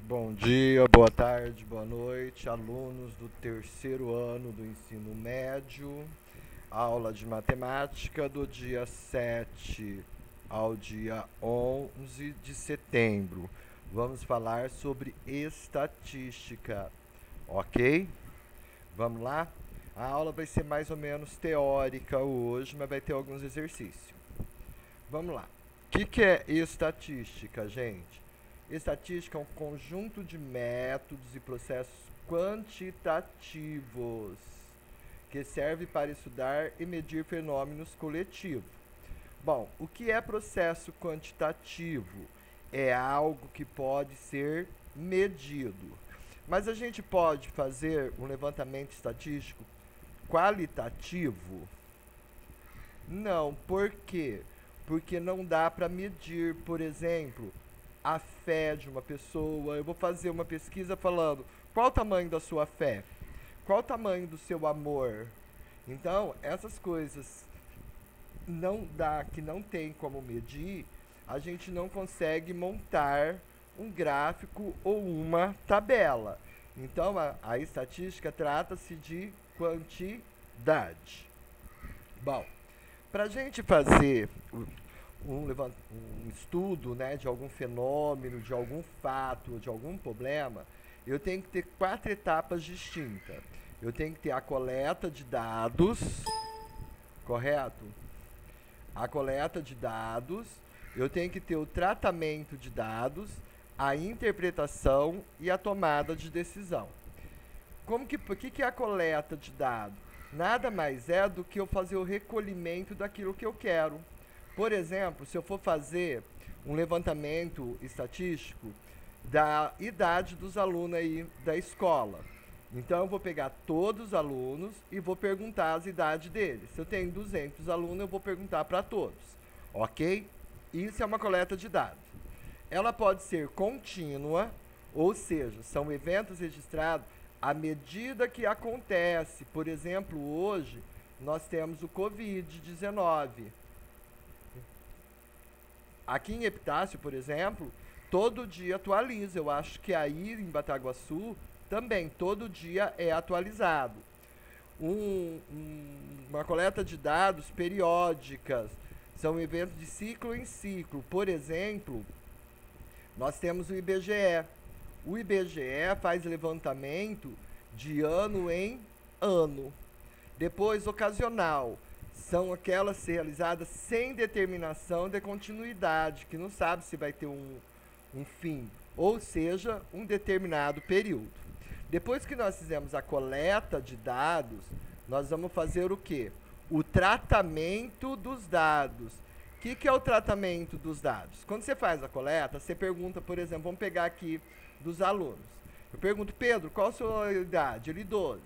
Bom dia, boa tarde, boa noite, alunos do terceiro ano do ensino médio. Aula de matemática do dia 7 ao dia 11 de setembro. Vamos falar sobre estatística, ok? Vamos lá? A aula vai ser mais ou menos teórica hoje, mas vai ter alguns exercícios. Vamos lá. O que é estatística, gente? Estatística é um conjunto de métodos e processos quantitativos que serve para estudar e medir fenômenos coletivos. Bom, o que é processo quantitativo? É algo que pode ser medido. Mas a gente pode fazer um levantamento estatístico qualitativo? Não, por quê? Porque não dá para medir, por exemplo, a fé de uma pessoa. Eu vou fazer uma pesquisa falando qual o tamanho da sua fé, qual o tamanho do seu amor. Então, essas coisas não dá, que não tem como medir, a gente não consegue montar um gráfico ou uma tabela. Então, a estatística trata-se de quantidade. Bom, para a gente fazer um estudo, né, de algum fenômeno, de algum fato, de algum problema, eu tenho que ter 4 etapas distintas. Eu tenho que ter a coleta de dados, correto? A coleta de dados, eu tenho que ter o tratamento de dados, a interpretação e a tomada de decisão. O que é a coleta de dados? Nada mais é do que eu fazer o recolhimento daquilo que eu quero. Por exemplo, se eu for fazer um levantamento estatístico da idade dos alunos aí da escola, então eu vou pegar todos os alunos e vou perguntar as idades deles. Se eu tenho 200 alunos, eu vou perguntar para todos, ok? Isso é uma coleta de dados. Ela pode ser contínua, ou seja, são eventos registrados à medida que acontece. Por exemplo, hoje nós temos o Covid-19. Aqui em Epitácio, por exemplo, todo dia atualiza. Eu acho que aí em Bataguaçu também todo dia é atualizado. Uma coleta de dados periódicas, são eventos de ciclo em ciclo. Por exemplo, nós temos o IBGE. O IBGE faz levantamento de ano em ano. Depois, ocasional. São aquelas realizadas sem determinação de continuidade, que não sabe se vai ter um fim, ou seja, um determinado período. Depois que nós fizemos a coleta de dados, nós vamos fazer o quê? O tratamento dos dados. O que é o tratamento dos dados? Quando você faz a coleta, você pergunta, por exemplo, vamos pegar aqui dos alunos. Eu pergunto, Pedro, qual a sua idade? Ele 12.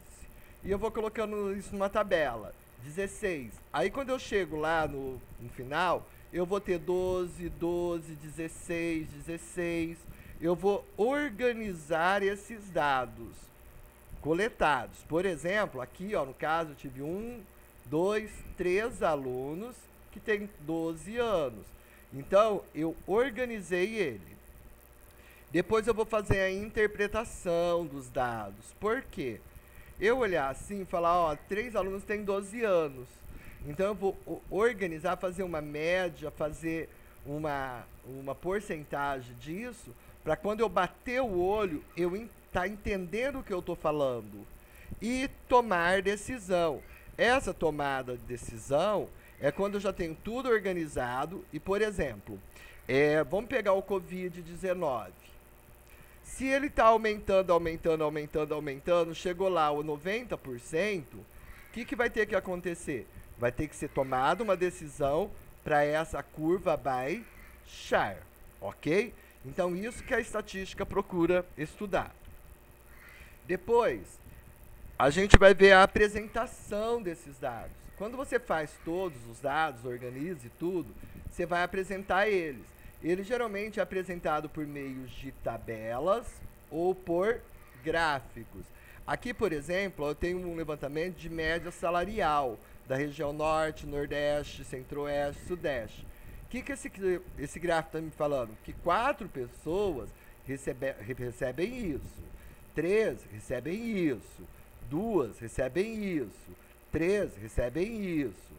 E eu vou colocando isso numa tabela. 16. Aí quando eu chego lá no final, eu vou ter 12, 12, 16, 16. Eu vou organizar esses dados coletados. Por exemplo, aqui, ó, no caso, eu tive 2, 3 alunos que têm 12 anos. Então, eu organizei ele. Depois eu vou fazer a interpretação dos dados. Por quê? Eu olhar assim e falar, ó, 3 alunos têm 12 anos. Então eu vou organizar, fazer uma média, fazer uma porcentagem disso, para quando eu bater o olho, eu estar entendendo o que eu estou falando. E tomar decisão. Essa tomada de decisão é quando eu já tenho tudo organizado e, por exemplo, vamos pegar o Covid-19. Se ele está aumentando, chegou lá o 90%, o que vai ter que acontecer? Vai ter que ser tomada uma decisão para essa curva baixar, ok? Então, isso que a estatística procura estudar. Depois, a gente vai ver a apresentação desses dados. Quando você faz todos os dados, organize tudo, você vai apresentar eles. Ele geralmente é apresentado por meio de tabelas ou por gráficos. Aqui, por exemplo, eu tenho um levantamento de média salarial da região norte, nordeste, centro-oeste, sudeste. O que esse gráfico está me falando? Que 4 pessoas recebem isso. 3 recebem isso. 2 recebem isso. 3 recebem isso.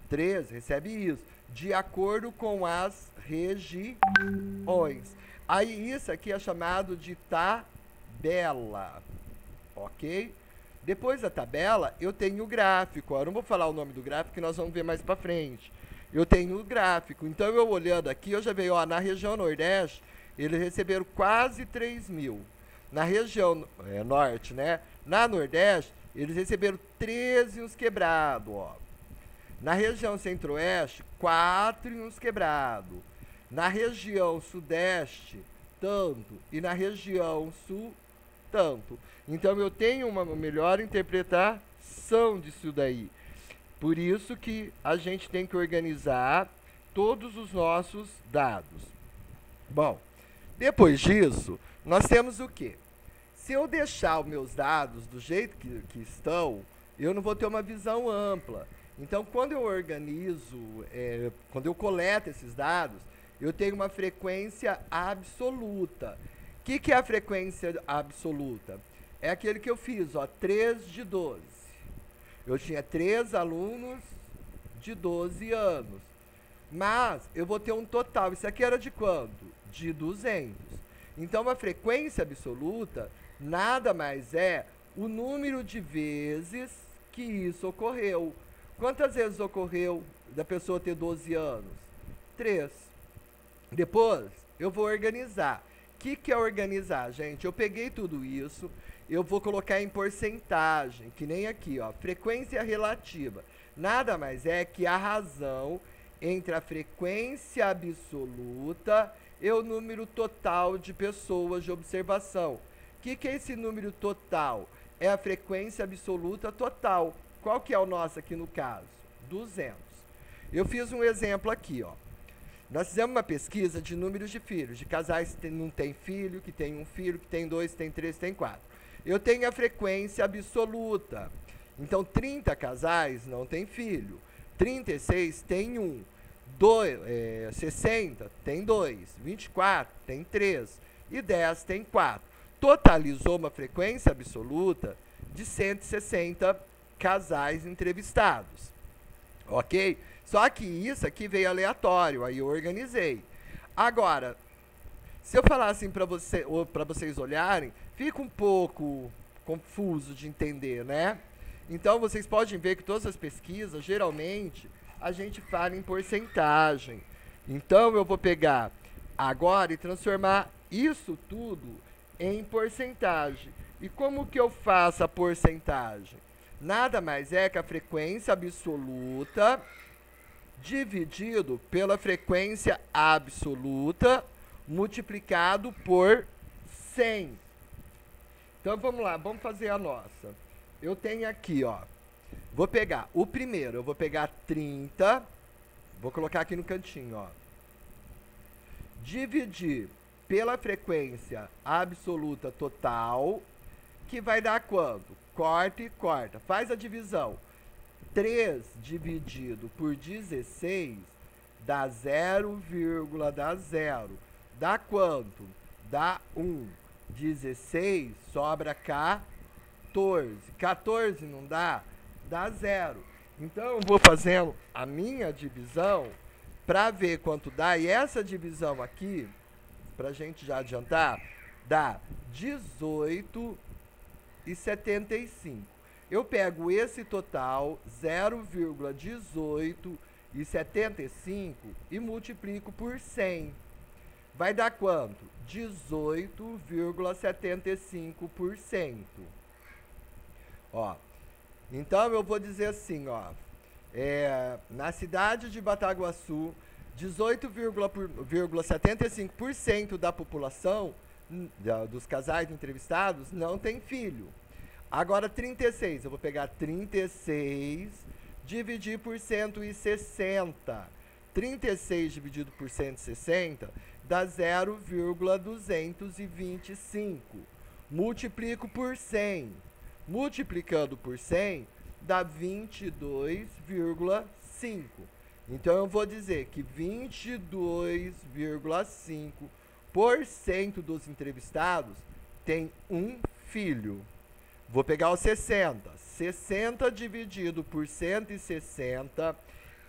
3 recebem isso. De acordo com as regiões. Aí isso aqui é chamado de tabela. Ok? Depois da tabela, eu tenho o gráfico. Eu não vou falar o nome do gráfico, que nós vamos ver mais para frente. Eu tenho o gráfico. Então, eu olhando aqui, eu já vejo, ó, na região Nordeste, eles receberam quase 3 mil. Na região Norte, né? Na Nordeste, eles receberam 13 e uns quebrados, ó. Na região Centro-Oeste, 4 e uns quebrados. Na região Sudeste, tanto. E na região Sul, tanto. Então, eu tenho uma melhor interpretação disso daí. Por isso que a gente tem que organizar todos os nossos dados. Bom, depois disso, nós temos o quê? Se eu deixar os meus dados do jeito que estão, eu não vou ter uma visão ampla. Então, quando eu organizo, quando eu coleto esses dados, eu tenho uma frequência absoluta. O que é a frequência absoluta? É aquele que eu fiz, ó, 3 de 12. Eu tinha 3 alunos de 12 anos. Mas eu vou ter um total. Isso aqui era de quanto? De 200. Então, a frequência absoluta nada mais é o número de vezes que isso ocorreu. Quantas vezes ocorreu da pessoa ter 12 anos? 3. Depois, eu vou organizar. O que é organizar, gente? Eu peguei tudo isso, eu vou colocar em porcentagem, que nem aqui, ó, frequência relativa. Nada mais é que a razão entre a frequência absoluta e o número total de pessoas de observação. O que é esse número total? É a frequência absoluta total. Qual que é o nosso aqui no caso? 200. Eu fiz um exemplo aqui, ó. Nós fizemos uma pesquisa de números de filhos, de casais que não tem filho, que tem um filho, que tem 2, que tem 3, que tem 4. Eu tenho a frequência absoluta. Então, 30 casais não tem filho. 36 tem 1. 60 tem 2. 24 tem 3. E 10 tem 4. Totalizou uma frequência absoluta de 160 casais entrevistados. Ok? Só que isso aqui veio aleatório, aí eu organizei. Agora, se eu falar assim para vocês olharem, fica um pouco confuso de entender, né? Então, vocês podem ver que todas as pesquisas, geralmente, a gente fala em porcentagem. Então, eu vou pegar agora e transformar isso tudo em porcentagem. E como que eu faço a porcentagem? Nada mais é que a frequência absoluta dividido pela frequência absoluta multiplicado por 100. Então, vamos lá, vamos fazer a nossa. Eu tenho aqui, ó, vou pegar o primeiro, eu vou pegar 30, vou colocar aqui no cantinho, ó. Dividir pela frequência absoluta total, que vai dar quanto? Corta e corta. Faz a divisão. 3 dividido por 16 dá 0, dá 0. Dá quanto? Dá 1. 16 sobra 14. 14 não dá? Dá 0. Então, eu vou fazendo a minha divisão para ver quanto dá. E essa divisão aqui, para a gente já adiantar, dá 18,75. Eu pego esse total, 0,1875, e multiplico por 100. Vai dar quanto? 18,75%. Ó, então, eu vou dizer assim, ó, na cidade de Bataguaçu, 18,75% da população, dos casais entrevistados, não tem filho. Agora, 36, eu vou pegar 36, dividir por 160. 36 dividido por 160 dá 0,225. Multiplico por 100. Multiplicando por 100 dá 22,5. Então, eu vou dizer que 22,5 % dos entrevistados tem um filho. Vou pegar os 60. 60 dividido por 160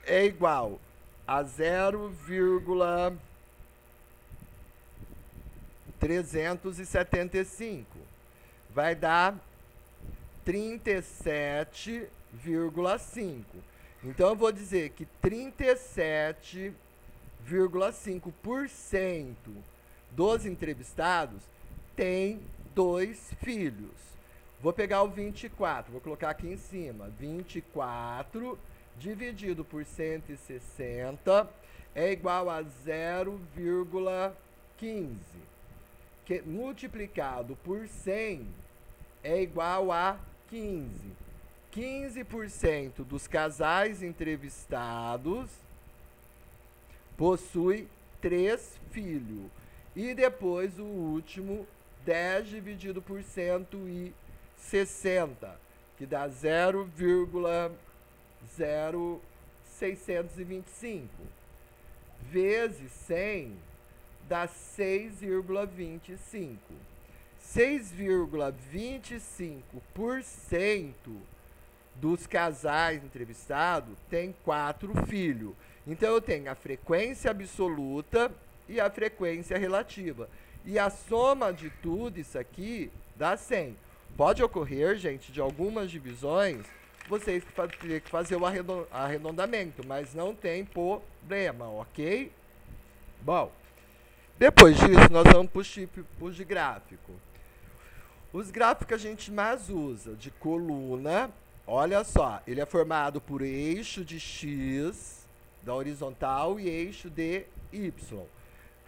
é igual a 0,375. Vai dar 37,5. Então, eu vou dizer que 37,5% dos entrevistados tem 2 filhos. Vou pegar o 24, vou colocar aqui em cima. 24 dividido por 160 é igual a 0,15. Que multiplicado por 100 é igual a 15. 15% dos casais entrevistados possui 3 filhos. E depois o último, 10 dividido por 160, que dá 0,0625. Vezes 100 dá 6,25. 6,25% dos casais entrevistados tem 4 filhos. Então, eu tenho a frequência absoluta e a frequência relativa. E a soma de tudo isso aqui dá 100. Pode ocorrer, gente, de algumas divisões, vocês terem que fazer o arredondamento, mas não tem problema, ok? Bom, depois disso, nós vamos para os tipos de gráfico. Os gráficos que a gente mais usa de coluna, olha só, ele é formado por eixo de X, da horizontal, e eixo de Y.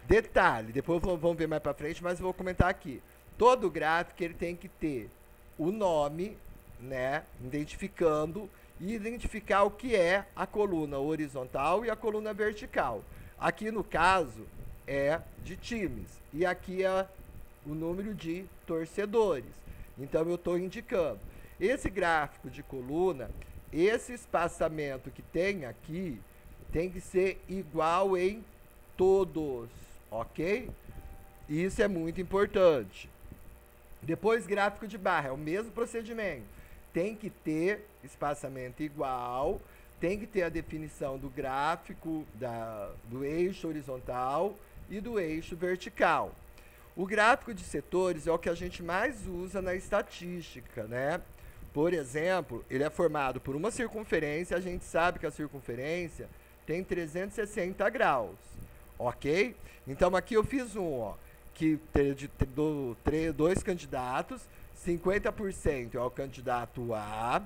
Detalhe, depois vamos ver mais para frente, mas eu vou comentar aqui. Todo gráfico ele tem que ter o nome, né, identificando e identificar o que é a coluna horizontal e a coluna vertical. Aqui no caso é de times e aqui é o número de torcedores. Então eu estou indicando. Esse gráfico de coluna, esse espaçamento que tem aqui, tem que ser igual em todos, ok? Isso é muito importante. Depois, gráfico de barra, é o mesmo procedimento. Tem que ter espaçamento igual, tem que ter a definição do gráfico, do eixo horizontal e do eixo vertical. O gráfico de setores é o que a gente mais usa na estatística, né? Por exemplo, ele é formado por uma circunferência, a gente sabe que a circunferência tem 360 graus, ok? Então, aqui eu fiz que dois candidatos, 50% é o candidato A,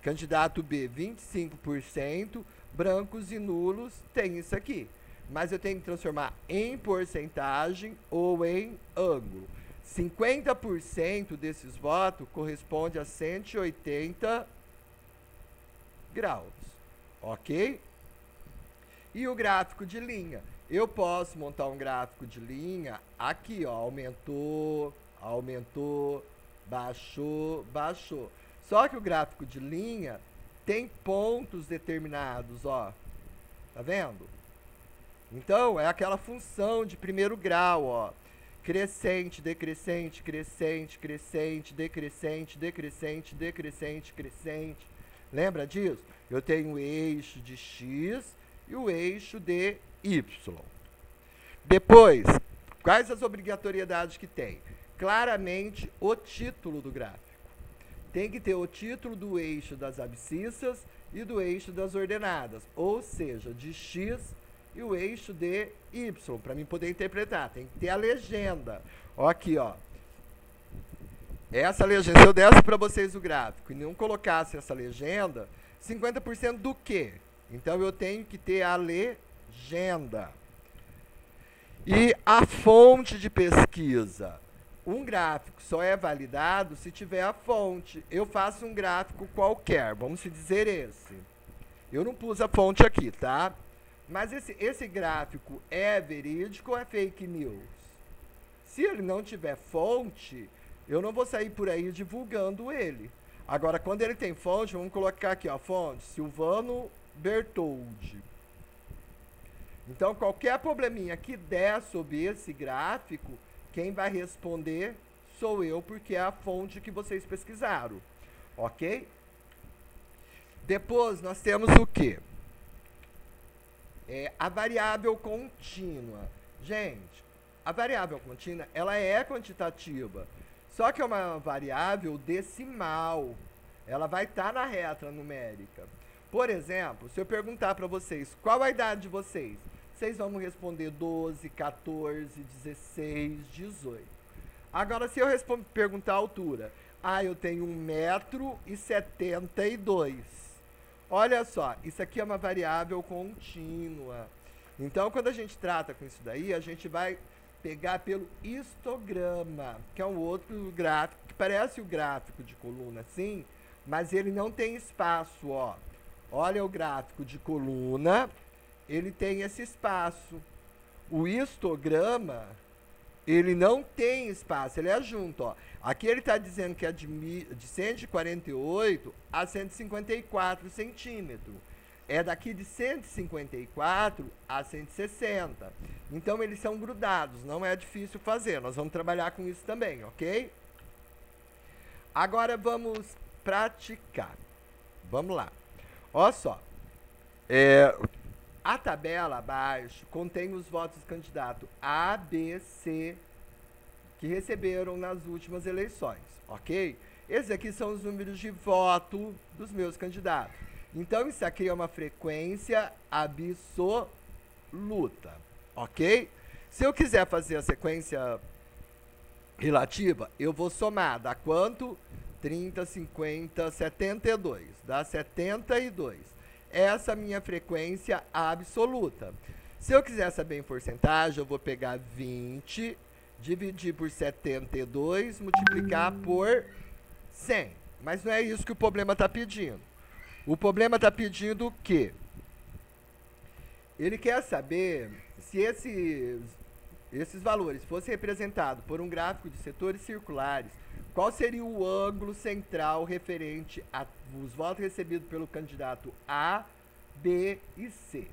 candidato B, 25%, brancos e nulos, tem isso aqui. Mas eu tenho que transformar em porcentagem ou em ângulo. 50% desses votos corresponde a 180 graus, ok? E o gráfico de linha? Eu posso montar um gráfico de linha aqui, ó, aumentou, baixou, baixou. Só que o gráfico de linha tem pontos determinados, ó. Tá vendo? Então, é aquela função de primeiro grau, ó. Crescente, decrescente, crescente, crescente, decrescente, decrescente, decrescente, crescente. Lembra disso? Eu tenho o eixo de X e o eixo de Y. Depois, quais as obrigatoriedades que tem? Claramente, o título do gráfico. Tem que ter o título do eixo das abscissas e do eixo das ordenadas, ou seja, de X e o eixo de Y, para mim poder interpretar. Tem que ter a legenda. Ó, aqui, ó. Essa legenda, se eu desse para vocês o gráfico e não colocasse essa legenda, 50% do quê? Então, eu tenho que ter a legenda. E a fonte de pesquisa. Um gráfico só é validado se tiver a fonte. Eu faço um gráfico qualquer, vamos dizer esse. Eu não pus a fonte aqui, tá? Mas esse gráfico é verídico ou é fake news? Se ele não tiver fonte, eu não vou sair por aí divulgando ele. Agora, quando ele tem fonte, vamos colocar aqui, ó, fonte, Silvano Bertoldi. Então, qualquer probleminha que der sobre esse gráfico, quem vai responder sou eu, porque é a fonte que vocês pesquisaram, ok? Depois, nós temos o quê? A variável contínua. Gente, a variável contínua, ela é quantitativa, só que é uma variável decimal. Ela vai estar na reta numérica. Por exemplo, se eu perguntar para vocês, qual a idade de vocês? Vocês vão me responder 12, 14, 16, 18. Agora, se eu perguntar a altura, eu tenho 1,72 m. Olha só, isso aqui é uma variável contínua. Então, quando a gente trata com isso daí, a gente vai pegar pelo histograma, que é um outro gráfico, que parece o gráfico de coluna, sim, mas ele não tem espaço, ó. Olha o gráfico de coluna, ele tem esse espaço. O histograma, ele não tem espaço, ele é junto, ó. Aqui ele está dizendo que é de 148 a 154 centímetros. É daqui de 154 a 160. Então, eles são grudados, não é difícil fazer. Nós vamos trabalhar com isso também, ok? Agora, vamos praticar. Vamos lá. Olha só. A tabela abaixo contém os votos do candidato A, B, C, que receberam nas últimas eleições, ok? Esses aqui são os números de voto dos meus candidatos. Então, isso aqui é uma frequência absoluta, ok? Se eu quiser fazer a sequência relativa, eu vou somar. Dá quanto? 30, 50, 72. Dá 72. Essa é a minha frequência absoluta. Se eu quiser saber em porcentagem, eu vou pegar 20, dividir por 72, multiplicar por 100. Mas não é isso que o problema está pedindo. O problema está pedindo o quê? Ele quer saber se esses valores fossem representados por um gráfico de setores circulares, qual seria o ângulo central referente aos votos recebidos pelo candidato A, B e C.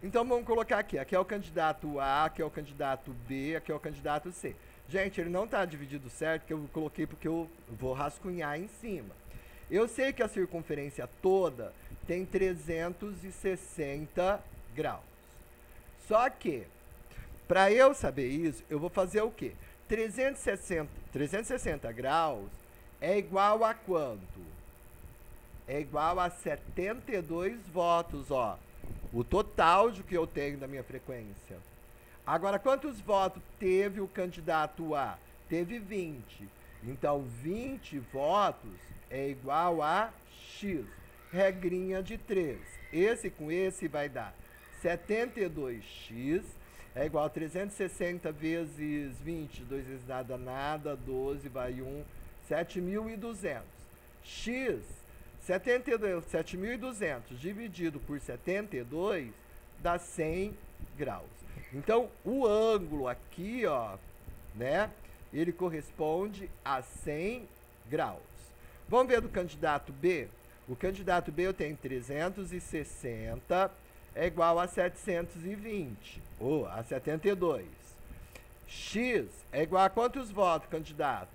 Então, vamos colocar aqui. Aqui é o candidato A, aqui é o candidato B, aqui é o candidato C. Gente, ele não está dividido certo, que eu coloquei porque eu vou rascunhar em cima. Eu sei que a circunferência toda tem 360 graus. Só que, para eu saber isso, eu vou fazer o quê? 360 graus é igual a quanto? É igual a 72 votos, ó. O total de que eu tenho da minha frequência. Agora, quantos votos teve o candidato A? Teve 20. Então, 20 votos é igual a X. Regrinha de 3. Esse com esse vai dar 72x é igual a 360 vezes 20. 2 vezes nada, nada. 12 vai 1. 7.200. X, 7.200 dividido por 72 dá 100 graus. Então, o ângulo aqui, ó, né, ele corresponde a 100 graus. Vamos ver do candidato B? O candidato B eu tenho 360 é igual a 720, ou a 72. X é igual a quantos votos, candidato?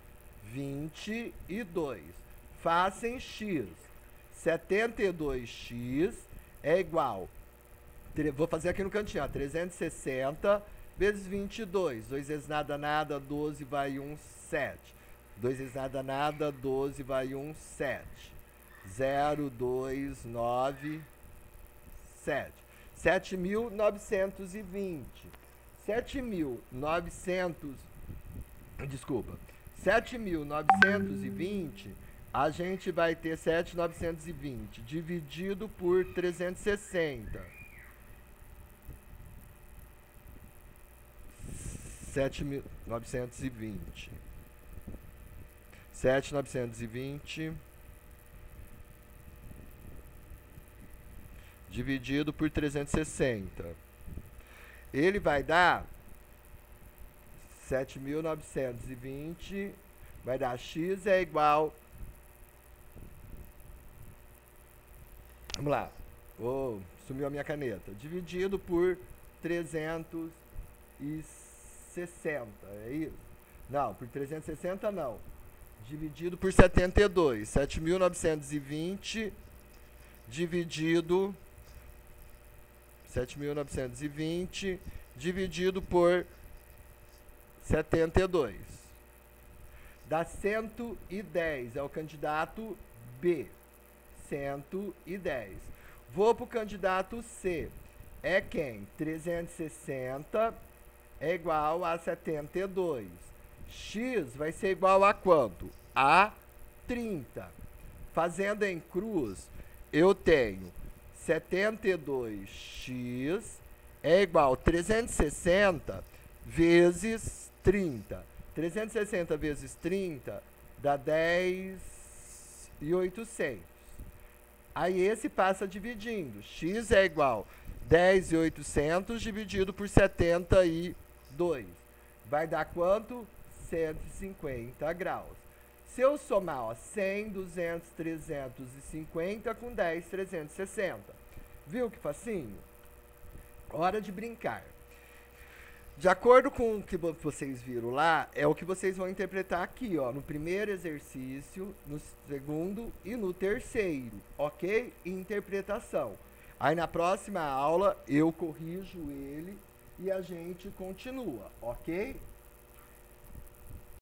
22. Faça em X. 72x é igual, vou fazer aqui no cantinho, ó, 360 vezes 22. 2 vezes nada, nada, 12 vai 1, 7. 2 vezes nada, nada, 12 vai 1, 7. 0, 2, 9, 7. 7.920. 7.920, a gente vai ter 7.920 dividido por 360. 7.920. 7.920 dividido por 360. Ele vai dar 7.920, vai dar x é igual... Vamos lá. Sumiu a minha caneta. Dividido por 360, é isso? Não, por 360 não. Dividido por 72. 7.920 dividido 7.920 dividido por 72. Dá 110. É o candidato B. 110. Vou para o candidato C. É quem? 360 é igual a 72. X vai ser igual a quanto? A 30. Fazendo em cruz, eu tenho 72x é igual a 360 vezes 30. 360 vezes 30 dá 10.800. Aí esse passa dividindo. X é igual a 10.800 dividido por 72. Vai dar quanto? 150 graus. Se eu somar, ó, 100, 200, 350 com 10, 360. Viu que facinho? Hora de brincar. De acordo com o que vocês viram lá, é o que vocês vão interpretar aqui, ó, no primeiro exercício, no segundo e no terceiro, ok? Interpretação. Aí na próxima aula eu corrijo ele e a gente continua, ok?